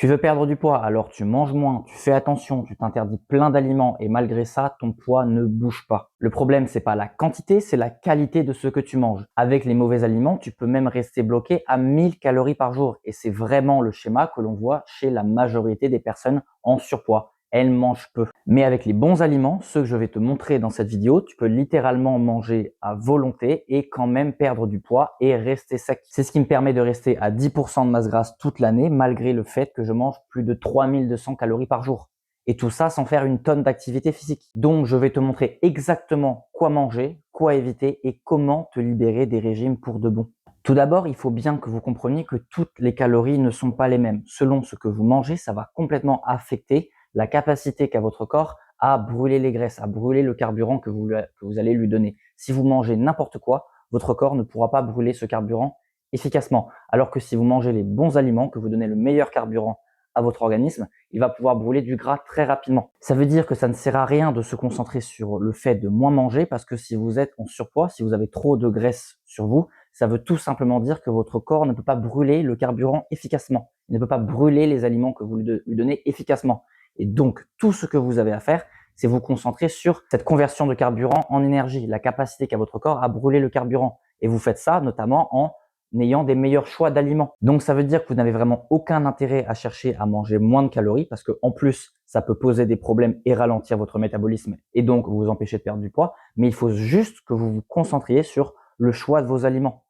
Tu veux perdre du poids, alors tu manges moins, tu fais attention, tu t'interdis plein d'aliments et malgré ça, ton poids ne bouge pas. Le problème, c'est pas la quantité, c'est la qualité de ce que tu manges. Avec les mauvais aliments, tu peux même rester bloqué à 1000 calories par jour et c'est vraiment le schéma que l'on voit chez la majorité des personnes en surpoids. Elles mangent peu. Mais avec les bons aliments, ceux que je vais te montrer dans cette vidéo, tu peux littéralement manger à volonté et quand même perdre du poids et rester sec. C'est ce qui me permet de rester à 10% de masse grasse toute l'année malgré le fait que je mange plus de 3200 calories par jour. Et tout ça sans faire une tonne d'activité physique. Donc je vais te montrer exactement quoi manger, quoi éviter et comment te libérer des régimes pour de bon. Tout d'abord, il faut bien que vous compreniez que toutes les calories ne sont pas les mêmes. Selon ce que vous mangez, ça va complètement affecter la capacité qu'a votre corps à brûler les graisses, à brûler le carburant que vous allez lui donner. Si vous mangez n'importe quoi, votre corps ne pourra pas brûler ce carburant efficacement. Alors que si vous mangez les bons aliments, que vous donnez le meilleur carburant à votre organisme, il va pouvoir brûler du gras très rapidement. Ça veut dire que ça ne sert à rien de se concentrer sur le fait de moins manger parce que si vous êtes en surpoids, si vous avez trop de graisse sur vous, ça veut tout simplement dire que votre corps ne peut pas brûler le carburant efficacement. Il ne peut pas brûler les aliments que vous lui donnez efficacement. Et donc, tout ce que vous avez à faire, c'est vous concentrer sur cette conversion de carburant en énergie, la capacité qu'a votre corps à brûler le carburant. Et vous faites ça notamment en ayant des meilleurs choix d'aliments. Donc, ça veut dire que vous n'avez vraiment aucun intérêt à chercher à manger moins de calories parce que en plus, ça peut poser des problèmes et ralentir votre métabolisme et donc vous empêcher de perdre du poids. Mais il faut juste que vous vous concentriez sur le choix de vos aliments.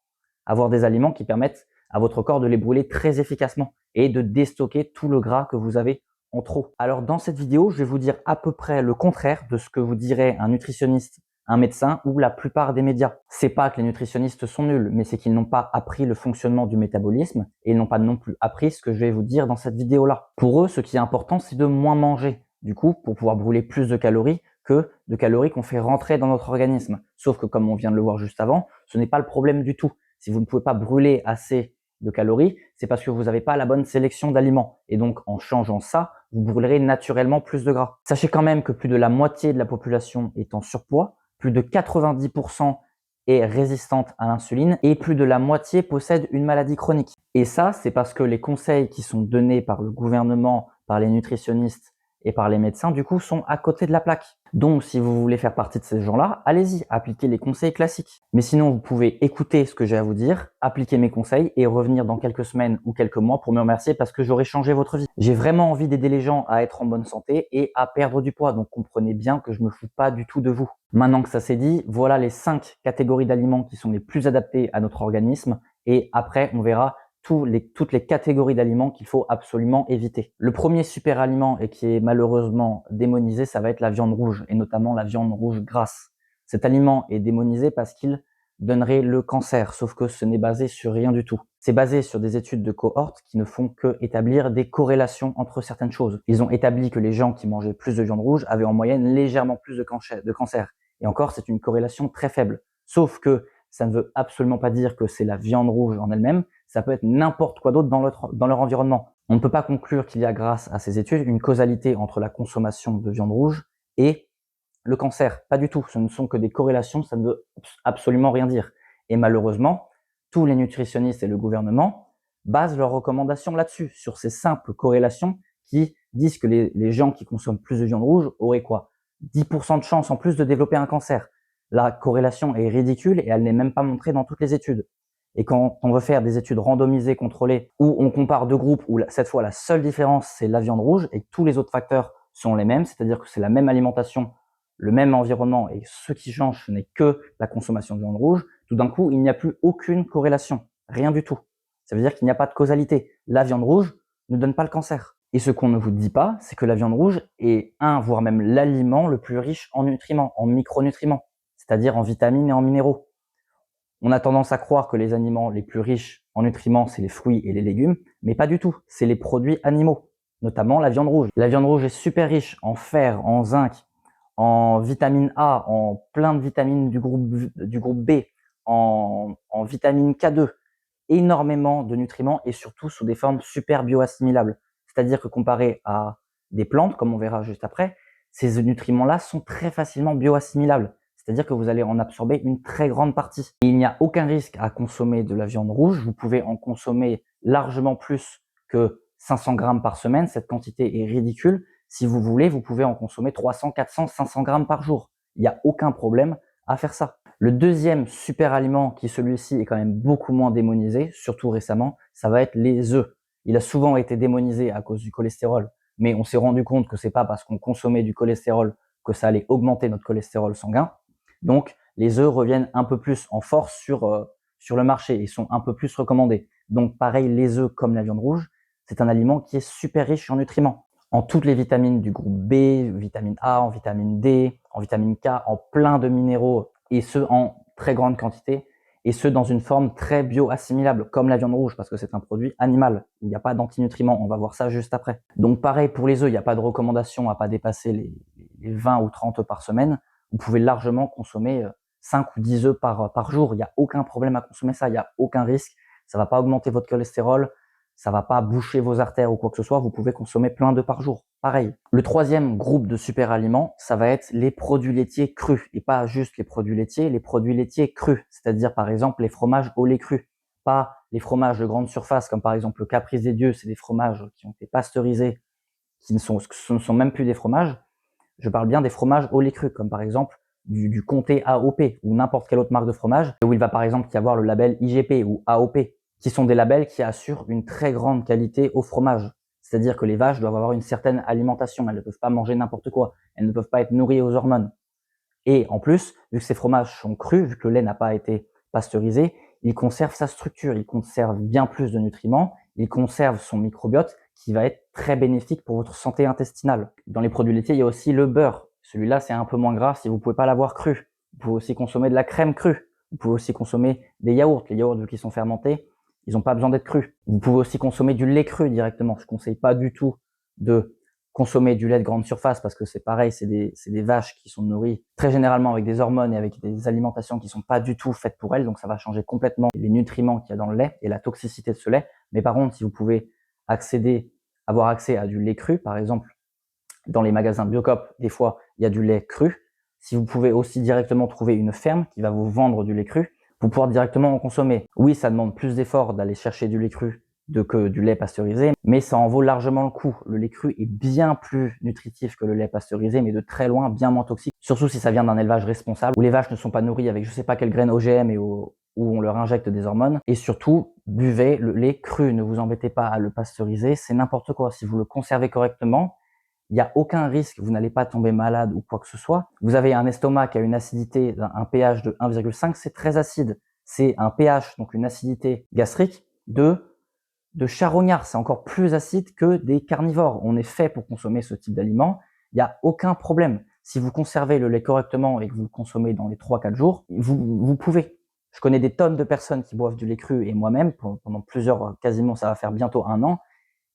Avoir des aliments qui permettent à votre corps de les brûler très efficacement et de déstocker tout le gras que vous avez en trop. Alors dans cette vidéo, je vais vous dire à peu près le contraire de ce que vous dirait un nutritionniste, un médecin ou la plupart des médias. C'est pas que les nutritionnistes sont nuls, mais c'est qu'ils n'ont pas appris le fonctionnement du métabolisme et ils n'ont pas non plus appris ce que je vais vous dire dans cette vidéo-là. Pour eux, ce qui est important, c'est de moins manger. Du coup, pour pouvoir brûler plus de calories que de calories qu'on fait rentrer dans notre organisme. Sauf que comme on vient de le voir juste avant, ce n'est pas le problème du tout. Si vous ne pouvez pas brûler assez de calories, c'est parce que vous n'avez pas la bonne sélection d'aliments. Et donc, en changeant ça, vous brûlerez naturellement plus de gras. Sachez quand même que plus de la moitié de la population est en surpoids, plus de 90% est résistante à l'insuline et plus de la moitié possède une maladie chronique. Et ça, c'est parce que les conseils qui sont donnés par le gouvernement, par les nutritionnistes et par les médecins, du coup, sont à côté de la plaque. Donc, si vous voulez faire partie de ces gens-là, allez-y, appliquez les conseils classiques. Mais sinon, vous pouvez écouter ce que j'ai à vous dire, appliquer mes conseils et revenir dans quelques semaines ou quelques mois pour me remercier parce que j'aurai changé votre vie. J'ai vraiment envie d'aider les gens à être en bonne santé et à perdre du poids. Donc, comprenez bien que je me fous pas du tout de vous. Maintenant que ça c'est dit, voilà les 5 catégories d'aliments qui sont les plus adaptés à notre organisme. Et après, on verra toutes les catégories d'aliments qu'il faut absolument éviter. Le premier super aliment et qui est malheureusement démonisé, ça va être la viande rouge et notamment la viande rouge grasse. Cet aliment est démonisé parce qu'il donnerait le cancer, sauf que ce n'est basé sur rien du tout. C'est basé sur des études de cohorte qui ne font que établir des corrélations entre certaines choses. Ils ont établi que les gens qui mangeaient plus de viande rouge avaient en moyenne légèrement plus de cancer. Et encore, c'est une corrélation très faible. Sauf que ça ne veut absolument pas dire que c'est la viande rouge en elle-même, ça peut être n'importe quoi d'autre dans leur environnement. On ne peut pas conclure qu'il y a, grâce à ces études, une causalité entre la consommation de viande rouge et le cancer. Pas du tout, ce ne sont que des corrélations, ça ne veut absolument rien dire. Et malheureusement, tous les nutritionnistes et le gouvernement basent leurs recommandations là-dessus, sur ces simples corrélations qui disent que les gens qui consomment plus de viande rouge auraient quoi 10% de chance en plus de développer un cancer. La corrélation est ridicule et elle n'est même pas montrée dans toutes les études. Et quand on veut faire des études randomisées, contrôlées, où on compare deux groupes, où cette fois la seule différence c'est la viande rouge et tous les autres facteurs sont les mêmes, c'est-à-dire que c'est la même alimentation, le même environnement et ce qui change ce n'est que la consommation de viande rouge, tout d'un coup il n'y a plus aucune corrélation, rien du tout. Ça veut dire qu'il n'y a pas de causalité. La viande rouge ne donne pas le cancer. Et ce qu'on ne vous dit pas, c'est que la viande rouge est voire même l'aliment le plus riche en nutriments, en micronutriments, c'est-à-dire en vitamines et en minéraux. On a tendance à croire que les aliments les plus riches en nutriments, c'est les fruits et les légumes, mais pas du tout. C'est les produits animaux, notamment la viande rouge. La viande rouge est super riche en fer, en zinc, en vitamine A, en plein de vitamines du groupe B, en vitamine K2, énormément de nutriments et surtout sous des formes super bioassimilables. C'est-à-dire que comparé à des plantes, comme on verra juste après, ces nutriments-là sont très facilement bioassimilables. C'est-à-dire que vous allez en absorber une très grande partie. Et il n'y a aucun risque à consommer de la viande rouge. Vous pouvez en consommer largement plus que 500 grammes par semaine, cette quantité est ridicule. Si vous voulez, vous pouvez en consommer 300, 400, 500 grammes par jour. Il n'y a aucun problème à faire ça. Le deuxième super aliment qui celui-ci est quand même beaucoup moins démonisé, surtout récemment, ça va être les œufs. Il a souvent été démonisé à cause du cholestérol, mais on s'est rendu compte que c'est pas parce qu'on consommait du cholestérol que ça allait augmenter notre cholestérol sanguin. Donc, les œufs reviennent un peu plus en force sur le marché et sont un peu plus recommandés. Donc, pareil, les œufs comme la viande rouge, c'est un aliment qui est super riche en nutriments, en toutes les vitamines du groupe B, vitamine A, en vitamine D, en vitamine K, en plein de minéraux, et ce en très grande quantité, et ce dans une forme très bio-assimilable, comme la viande rouge, parce que c'est un produit animal, où il n'y a pas d'antinutriments, on va voir ça juste après. Donc pareil pour les œufs, il n'y a pas de recommandation à pas dépasser les 20 ou 30 par semaine. Vous pouvez largement consommer 5 ou 10 œufs par jour, il n'y a aucun problème à consommer ça, il n'y a aucun risque, ça va pas augmenter votre cholestérol, ça va pas boucher vos artères ou quoi que ce soit, vous pouvez consommer plein d'œufs par jour. Pareil. Le troisième groupe de super aliments, ça va être les produits laitiers crus. Et pas juste les produits laitiers crus. C'est-à-dire par exemple les fromages au lait cru. Pas les fromages de grande surface comme par exemple le Caprice des Dieux, c'est des fromages qui ont été pasteurisés, ce ne sont même plus des fromages. Je parle bien des fromages au lait cru, comme par exemple du Comté AOP ou n'importe quelle autre marque de fromage, où il va par exemple y avoir le label IGP ou AOP, qui sont des labels qui assurent une très grande qualité au fromage. C'est-à-dire que les vaches doivent avoir une certaine alimentation, elles ne peuvent pas manger n'importe quoi, elles ne peuvent pas être nourries aux hormones. Et en plus, vu que ces fromages sont crus, vu que le lait n'a pas été pasteurisé, il conserve sa structure, il conserve bien plus de nutriments, il conserve son microbiote qui va être très bénéfique pour votre santé intestinale. Dans les produits laitiers, il y a aussi le beurre. Celui-là, c'est un peu moins gras si vous pouvez pas l'avoir cru. Vous pouvez aussi consommer de la crème crue. Vous pouvez aussi consommer des yaourts. Les yaourts, vu qu'ils sont fermentés, ils n'ont pas besoin d'être crus. Vous pouvez aussi consommer du lait cru directement. Je conseille pas du tout de consommer du lait de grande surface parce que c'est pareil, c'est des vaches qui sont nourries très généralement avec des hormones et avec des alimentations qui sont pas du tout faites pour elles, donc ça va changer complètement les nutriments qu'il y a dans le lait et la toxicité de ce lait. Mais par contre, si vous pouvez avoir accès à du lait cru, par exemple, dans les magasins Biocoop, des fois, il y a du lait cru. Si vous pouvez aussi directement trouver une ferme qui va vous vendre du lait cru, vous pourrez directement en consommer. Oui, ça demande plus d'efforts d'aller chercher du lait cru que du lait pasteurisé, mais ça en vaut largement le coup. Le lait cru est bien plus nutritif que le lait pasteurisé, mais de très loin bien moins toxique. Surtout si ça vient d'un élevage responsable, où les vaches ne sont pas nourries avec je sais pas quelle graine OGM et où on leur injecte des hormones. Et surtout, buvez le lait cru, ne vous embêtez pas à le pasteuriser, c'est n'importe quoi. Si vous le conservez correctement, il n'y a aucun risque, vous n'allez pas tomber malade ou quoi que ce soit. Vous avez un estomac qui a une acidité, un pH de 1,5, c'est très acide. C'est un pH, donc une acidité gastrique, de charognard. C'est encore plus acide que des carnivores. On est fait pour consommer ce type d'aliments. Il n'y a aucun problème. Si vous conservez le lait correctement et que vous le consommez dans les 3-4 jours, vous pouvez. Je connais des tonnes de personnes qui boivent du lait cru et moi-même, pendant quasiment ça va faire bientôt 1 an,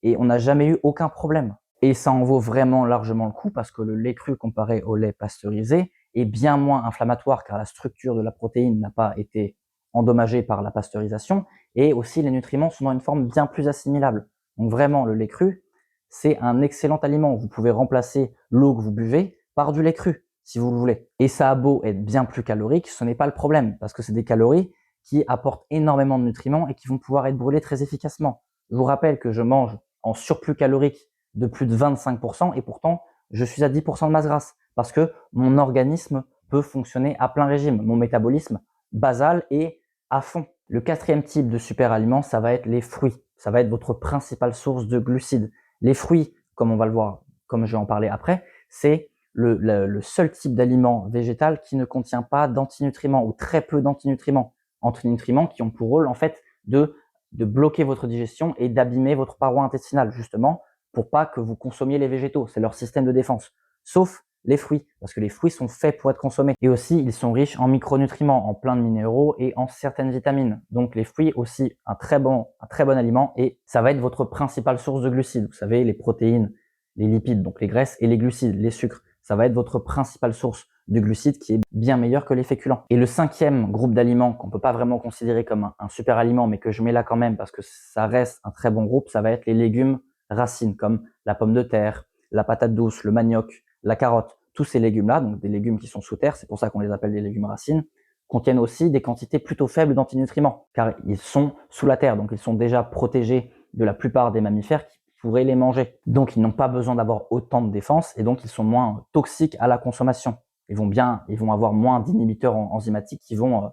et on n'a jamais eu aucun problème. Et ça en vaut vraiment largement le coup parce que le lait cru comparé au lait pasteurisé est bien moins inflammatoire car la structure de la protéine n'a pas été endommagée par la pasteurisation et aussi les nutriments sont dans une forme bien plus assimilable. Donc vraiment, le lait cru, c'est un excellent aliment. Vous pouvez remplacer l'eau que vous buvez par du lait cru si vous le voulez. Et ça a beau être bien plus calorique, ce n'est pas le problème parce que c'est des calories qui apportent énormément de nutriments et qui vont pouvoir être brûlées très efficacement. Je vous rappelle que je mange en surplus calorique de plus de 25% et pourtant je suis à 10% de masse grasse parce que mon organisme peut fonctionner à plein régime. Mon métabolisme basal est à fond. Le quatrième type de super aliment, ça va être les fruits. Ça va être votre principale source de glucides. Les fruits, comme on va le voir, comme je vais en parler après, c'est le seul type d'aliment végétal qui ne contient pas d'antinutriments ou très peu d'antinutriments. Antinutriments qui ont pour rôle en fait de bloquer votre digestion et d'abîmer votre paroi intestinale justement pour pas que vous consommiez les végétaux. C'est leur système de défense. Sauf les fruits, parce que les fruits sont faits pour être consommés. Et aussi, ils sont riches en micronutriments, en plein de minéraux et en certaines vitamines. Donc les fruits aussi, un très bon aliment et ça va être votre principale source de glucides. Vous savez, les protéines, les lipides, donc les graisses et les glucides, les sucres. Ça va être votre principale source de glucides qui est bien meilleure que les féculents. Et le cinquième groupe d'aliments qu'on peut pas vraiment considérer comme un super aliment, mais que je mets là quand même parce que ça reste un très bon groupe, ça va être les légumes racines comme la pomme de terre, la patate douce, le manioc, la carotte. Tous ces légumes-là, donc des légumes qui sont sous terre, c'est pour ça qu'on les appelle des légumes racines, contiennent aussi des quantités plutôt faibles d'antinutriments, car ils sont sous la terre, donc ils sont déjà protégés de la plupart des mammifères pourraient les manger. Donc, ils n'ont pas besoin d'avoir autant de défense et donc ils sont moins toxiques à la consommation. Ils vont avoir moins d'inhibiteurs enzymatiques qui vont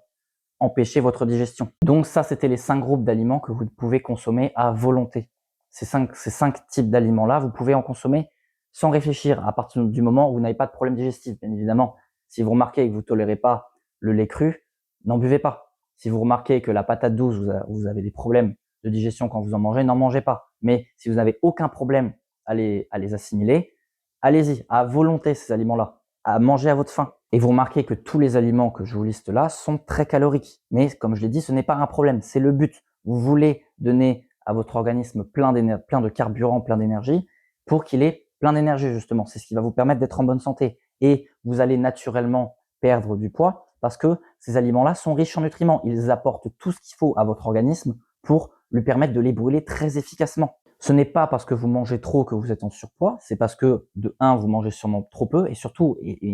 empêcher votre digestion. Donc ça, c'était les 5 groupes d'aliments que vous pouvez consommer à volonté. Ces cinq types d'aliments-là, vous pouvez en consommer sans réfléchir à partir du moment où vous n'avez pas de problème digestif. Bien évidemment, si vous remarquez que vous ne tolérez pas le lait cru, n'en buvez pas. Si vous remarquez que la patate douce, vous avez des problèmes de digestion quand vous en mangez, n'en mangez pas. Mais si vous n'avez aucun problème à les assimiler, allez-y, à volonté ces aliments-là, à manger à votre faim. Et vous remarquez que tous les aliments que je vous liste là sont très caloriques. Mais comme je l'ai dit, ce n'est pas un problème, c'est le but. Vous voulez donner à votre organisme plein de carburant, plein d'énergie, pour qu'il ait plein d'énergie justement. C'est ce qui va vous permettre d'être en bonne santé. Et vous allez naturellement perdre du poids parce que ces aliments-là sont riches en nutriments. Ils apportent tout ce qu'il faut à votre organisme pour lui permettre de les brûler très efficacement. Ce n'est pas parce que vous mangez trop que vous êtes en surpoids, c'est parce que de 1, vous mangez sûrement trop peu et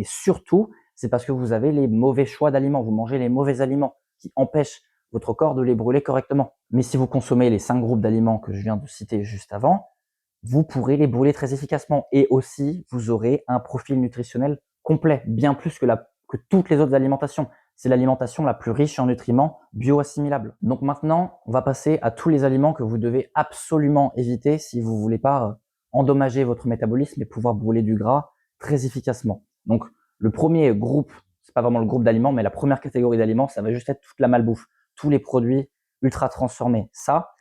surtout, c'est parce que vous avez les mauvais choix d'aliments, vous mangez les mauvais aliments qui empêchent votre corps de les brûler correctement. Mais si vous consommez les 5 groupes d'aliments que je viens de citer juste avant, vous pourrez les brûler très efficacement et aussi vous aurez un profil nutritionnel complet, bien plus que toutes les autres alimentations. C'est l'alimentation la plus riche en nutriments bioassimilables. Donc maintenant, on va passer à tous les aliments que vous devez absolument éviter si vous voulez pas endommager votre métabolisme et pouvoir brûler du gras très efficacement. Donc le premier groupe, c'est pas vraiment le groupe d'aliments, mais la première catégorie d'aliments, ça va juste être toute la malbouffe, tous les produits ultra transformés. Ça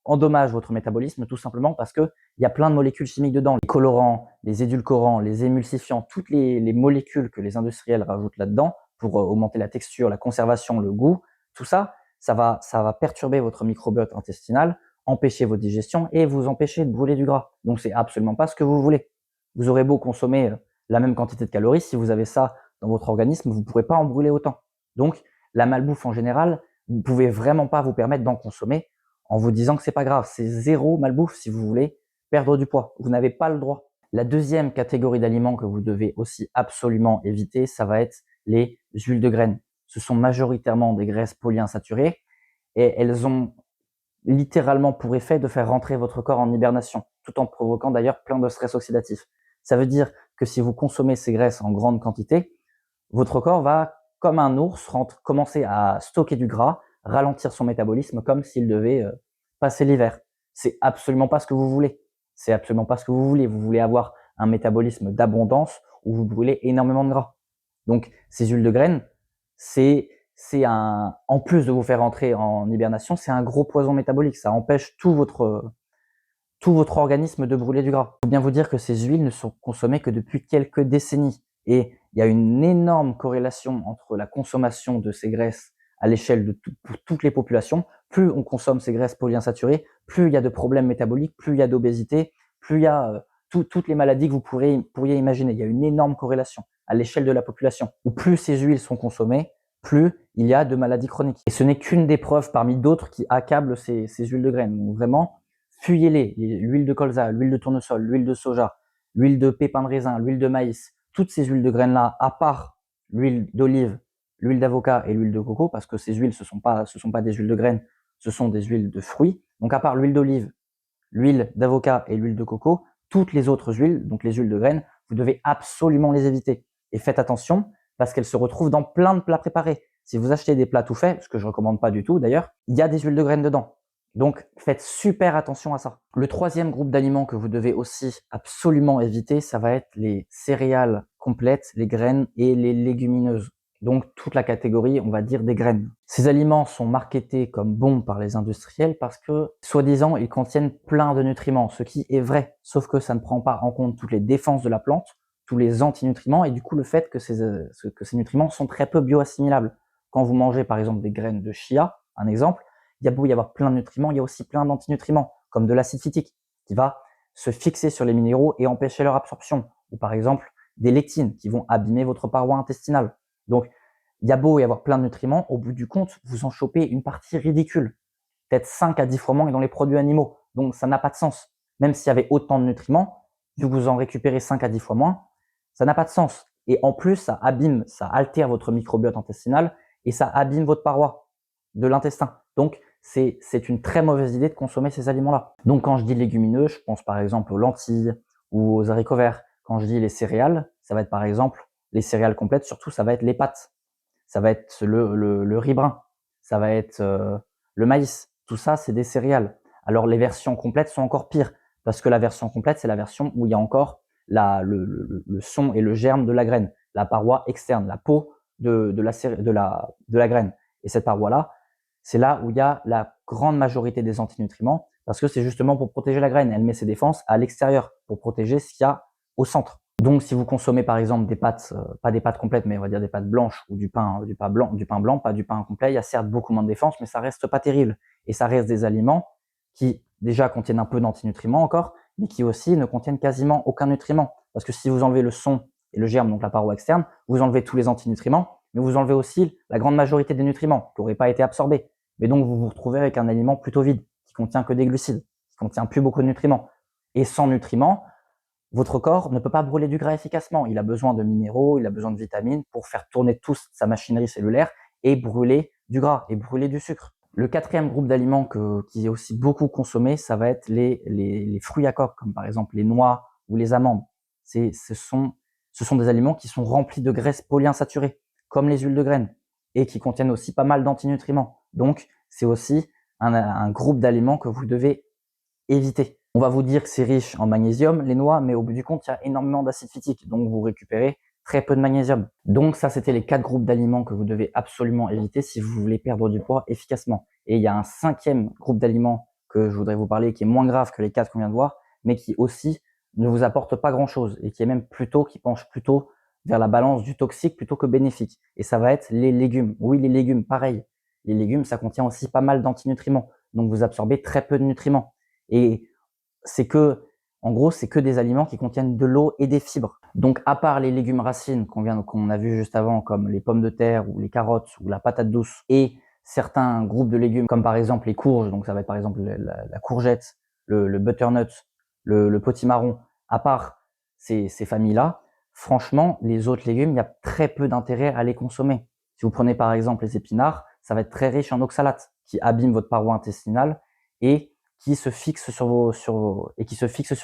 endommage votre métabolisme tout simplement parce que il y a plein de molécules chimiques dedans, les colorants, les édulcorants, les émulsifiants, toutes les molécules que les industriels rajoutent là-dedans pour augmenter la texture, la conservation, le goût, tout ça, ça va perturber votre microbiote intestinal, empêcher votre digestion et vous empêcher de brûler du gras. Donc c'est absolument pas ce que vous voulez. Vous aurez beau consommer la même quantité de calories, si vous avez ça dans votre organisme, vous ne pourrez pas en brûler autant. Donc la malbouffe en général, vous ne pouvez vraiment pas vous permettre d'en consommer en vous disant que c'est pas grave, c'est zéro malbouffe si vous voulez perdre du poids. Vous n'avez pas le droit. La deuxième catégorie d'aliments que vous devez aussi absolument éviter, ça va être les huiles de graines. Ce sont majoritairement des graisses polyinsaturées et elles ont littéralement pour effet de faire rentrer votre corps en hibernation, tout en provoquant d'ailleurs plein de stress oxydatif. Ça veut dire que si vous consommez ces graisses en grande quantité, votre corps va, comme un ours, commencer à stocker du gras, ralentir son métabolisme comme s'il devait passer l'hiver. C'est absolument pas ce que vous voulez. C'est absolument pas ce que vous voulez. Vous voulez avoir un métabolisme d'abondance où vous brûlez énormément de gras. Donc, ces huiles de graines, en plus de vous faire entrer en hibernation, c'est un gros poison métabolique. Ça empêche tout votre organisme de brûler du gras. Il faut bien vous dire que ces huiles ne sont consommées que depuis quelques décennies. Et il y a une énorme corrélation entre la consommation de ces graisses à l'échelle de pour toutes les populations. Plus on consomme ces graisses polyinsaturées, plus il y a de problèmes métaboliques, plus il y a d'obésité, plus il y a toutes les maladies que vous pourriez imaginer. Il y a une énorme corrélation à l'échelle de la population. Où plus ces huiles sont consommées, plus il y a de maladies chroniques. Et ce n'est qu'une des preuves parmi d'autres qui accablent ces huiles de graines. Donc vraiment, fuyez-les. L'huile de colza, l'huile de tournesol, l'huile de soja, l'huile de pépins de raisin, l'huile de maïs, toutes ces huiles de graines-là, à part l'huile d'olive, l'huile d'avocat et l'huile de coco, parce que ces huiles, ce sont pas des huiles de graines, ce sont des huiles de fruits. Donc à part l'huile d'olive, l'huile d'avocat et l'huile de coco, toutes les autres huiles, donc les huiles de graines, vous devez absolument les éviter. Et faites attention, parce qu'elles se retrouvent dans plein de plats préparés. Si vous achetez des plats tout faits, ce que je recommande pas du tout d'ailleurs, il y a des huiles de graines dedans. Donc, faites super attention à ça. Le troisième groupe d'aliments que vous devez aussi absolument éviter, ça va être les céréales complètes, les graines et les légumineuses. Donc, toute la catégorie, on va dire, des graines. Ces aliments sont marketés comme bons par les industriels parce que, soi-disant, ils contiennent plein de nutriments, ce qui est vrai. Sauf que ça ne prend pas en compte toutes les défenses de la plante, tous les antinutriments et du coup, le fait que ces nutriments sont très peu bioassimilables. Quand vous mangez, par exemple, des graines de chia, un exemple, il y a beau y avoir plein de nutriments, il y a aussi plein d'antinutriments, comme de l'acide phytique, qui va se fixer sur les minéraux et empêcher leur absorption. Ou par exemple, des lectines qui vont abîmer votre paroi intestinale. Donc, il y a beau y avoir plein de nutriments, au bout du compte, vous en chopez une partie ridicule. Peut-être 5 à 10 fois moins que dans les produits animaux. Donc, ça n'a pas de sens. Même s'il y avait autant de nutriments, vu que vous en récupérez 5 à 10 fois moins, ça n'a pas de sens. Et en plus, ça altère votre microbiote intestinal et ça abîme votre paroi de l'intestin. Donc, c'est une très mauvaise idée de consommer ces aliments-là. Donc quand je dis légumineux, je pense par exemple aux lentilles ou aux haricots verts. Quand je dis les céréales, ça va être par exemple les céréales complètes, surtout ça va être les pâtes, ça va être le riz brun, ça va être le maïs. Tout ça, c'est des céréales. Alors les versions complètes sont encore pires, parce que la version complète, c'est la version où il y a encore le son et le germe de la graine, la paroi externe, la peau de la graine. Et cette paroi-là, c'est là où il y a la grande majorité des antinutriments, parce que c'est justement pour protéger la graine. Elle met ses défenses à l'extérieur, pour protéger ce qu'il y a au centre. Donc, si vous consommez par exemple des pâtes, pas des pâtes complètes, mais on va dire des pâtes blanches ou du pain blanc, pas du pain complet, il y a certes beaucoup moins de défense, mais ça reste pas terrible. Et ça reste des aliments qui déjà contiennent un peu d'antinutriments encore, mais qui aussi ne contiennent quasiment aucun nutriment. Parce que si vous enlevez le son et le germe, donc la paroi externe, vous enlevez tous les antinutriments, mais vous enlevez aussi la grande majorité des nutriments qui n'auraient pas été absorbés. Mais donc, vous vous retrouvez avec un aliment plutôt vide, qui contient que des glucides, qui contient plus beaucoup de nutriments. Et sans nutriments, votre corps ne peut pas brûler du gras efficacement. Il a besoin de minéraux, il a besoin de vitamines pour faire tourner toute sa machinerie cellulaire et brûler du gras et brûler du sucre. Le quatrième groupe d'aliments qui est aussi beaucoup consommé, ça va être les fruits à coque, comme par exemple les noix ou les amandes. Ce sont des aliments qui sont remplis de graisses polyinsaturées, comme les huiles de graines, et qui contiennent aussi pas mal d'antinutriments. Donc, c'est aussi un groupe d'aliments que vous devez éviter. On va vous dire que c'est riche en magnésium, les noix, mais au bout du compte, il y a énormément d'acide phytique, donc vous récupérez très peu de magnésium. Donc ça, c'était les 4 groupes d'aliments que vous devez absolument éviter si vous voulez perdre du poids efficacement. Et il y a un 5e groupe d'aliments que je voudrais vous parler, qui est moins grave que les 4 qu'on vient de voir, mais qui aussi ne vous apporte pas grand-chose et qui est même qui penche plutôt vers la balance du toxique plutôt que bénéfique. Et ça va être les légumes. Oui, les légumes, pareil. Les légumes, ça contient aussi pas mal d'antinutriments, donc vous absorbez très peu de nutriments. Et en gros, c'est que des aliments qui contiennent de l'eau et des fibres. Donc, à part les légumes racines qu'on a vu juste avant, comme les pommes de terre ou les carottes ou la patate douce, et certains groupes de légumes, comme par exemple les courges, donc ça va être par exemple la courgette, le butternut, le potimarron, à part ces familles-là, franchement, les autres légumes, il y a très peu d'intérêt à les consommer. Si vous prenez par exemple les épinards, ça va être très riche en oxalates, qui abîment votre paroi intestinale et qui se fixent sur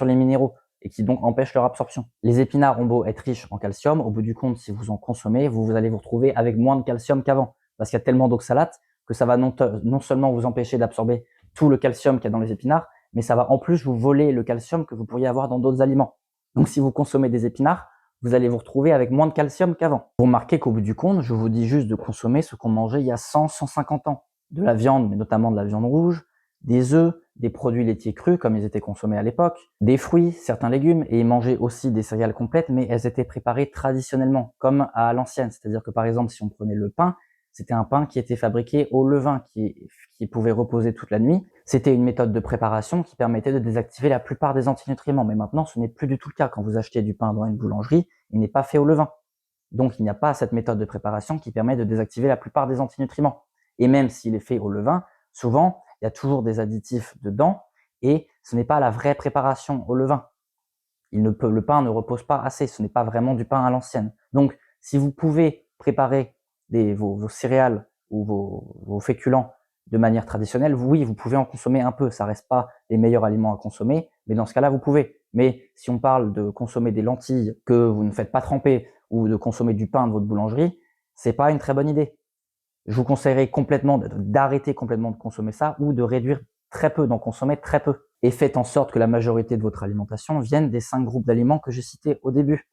les minéraux et qui donc empêchent leur absorption. Les épinards ont beau être riches en calcium, au bout du compte, si vous en consommez, vous allez vous retrouver avec moins de calcium qu'avant, parce qu'il y a tellement d'oxalates que ça va non seulement vous empêcher d'absorber tout le calcium qu'il y a dans les épinards, mais ça va en plus vous voler le calcium que vous pourriez avoir dans d'autres aliments. Donc si vous consommez des épinards, vous allez vous retrouver avec moins de calcium qu'avant. Vous remarquez qu'au bout du compte, je vous dis juste de consommer ce qu'on mangeait il y a 100-150 ans. De la viande, mais notamment de la viande rouge, des œufs, des produits laitiers crus comme ils étaient consommés à l'époque, des fruits, certains légumes, et manger aussi des céréales complètes, mais elles étaient préparées traditionnellement, comme à l'ancienne. C'est-à-dire que par exemple, si on prenait le pain, c'était un pain qui était fabriqué au levain, qui pouvait reposer toute la nuit. C'était une méthode de préparation qui permettait de désactiver la plupart des antinutriments. Mais maintenant, ce n'est plus du tout le cas. Quand vous achetez du pain dans une boulangerie, il n'est pas fait au levain. Donc, il n'y a pas cette méthode de préparation qui permet de désactiver la plupart des antinutriments. Et même s'il est fait au levain, souvent, il y a toujours des additifs dedans et ce n'est pas la vraie préparation au levain. Le pain ne repose pas assez, ce n'est pas vraiment du pain à l'ancienne. Donc, si vous pouvez préparer vos céréales ou vos féculents de manière traditionnelle, oui, vous pouvez en consommer un peu. Ça reste pas les meilleurs aliments à consommer, mais dans ce cas-là, vous pouvez. Mais si on parle de consommer des lentilles que vous ne faites pas tremper ou de consommer du pain de votre boulangerie, c'est pas une très bonne idée. Je vous conseillerais complètement d'arrêter complètement de consommer ça ou de réduire très peu, d'en consommer très peu. Et faites en sorte que la majorité de votre alimentation vienne des 5 groupes d'aliments que j'ai cités au début.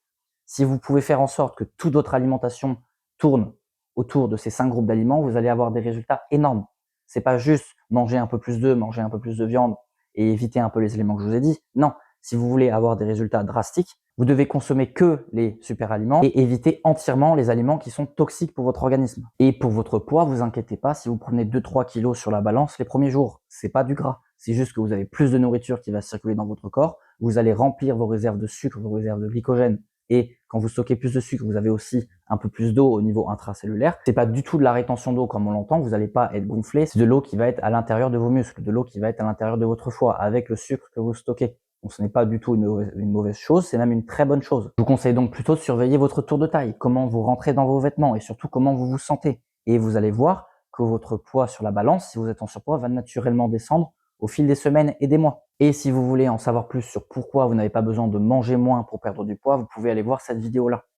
Si vous pouvez faire en sorte que toute votre alimentation tourne autour de ces 5 groupes d'aliments, vous allez avoir des résultats énormes. C'est pas juste manger un peu plus d'œufs, manger un peu plus de viande et éviter un peu les éléments que je vous ai dit. Non, si vous voulez avoir des résultats drastiques, vous devez consommer que les super aliments et éviter entièrement les aliments qui sont toxiques pour votre organisme. Et pour votre poids, vous inquiétez pas si vous prenez 2-3 kilos sur la balance les premiers jours. C'est pas du gras. C'est juste que vous avez plus de nourriture qui va circuler dans votre corps. Vous allez remplir vos réserves de sucre, vos réserves de glycogène. Et quand vous stockez plus de sucre, vous avez aussi un peu plus d'eau au niveau intracellulaire. C'est pas du tout de la rétention d'eau comme on l'entend. Vous n'allez pas être gonflé. C'est de l'eau qui va être à l'intérieur de vos muscles, de l'eau qui va être à l'intérieur de votre foie avec le sucre que vous stockez. Donc ce n'est pas du tout une mauvaise chose, c'est même une très bonne chose. Je vous conseille donc plutôt de surveiller votre tour de taille, comment vous rentrez dans vos vêtements et surtout comment vous vous sentez. Et vous allez voir que votre poids sur la balance, si vous êtes en surpoids, va naturellement descendre au fil des semaines et des mois. Et si vous voulez en savoir plus sur pourquoi vous n'avez pas besoin de manger moins pour perdre du poids, vous pouvez aller voir cette vidéo-là.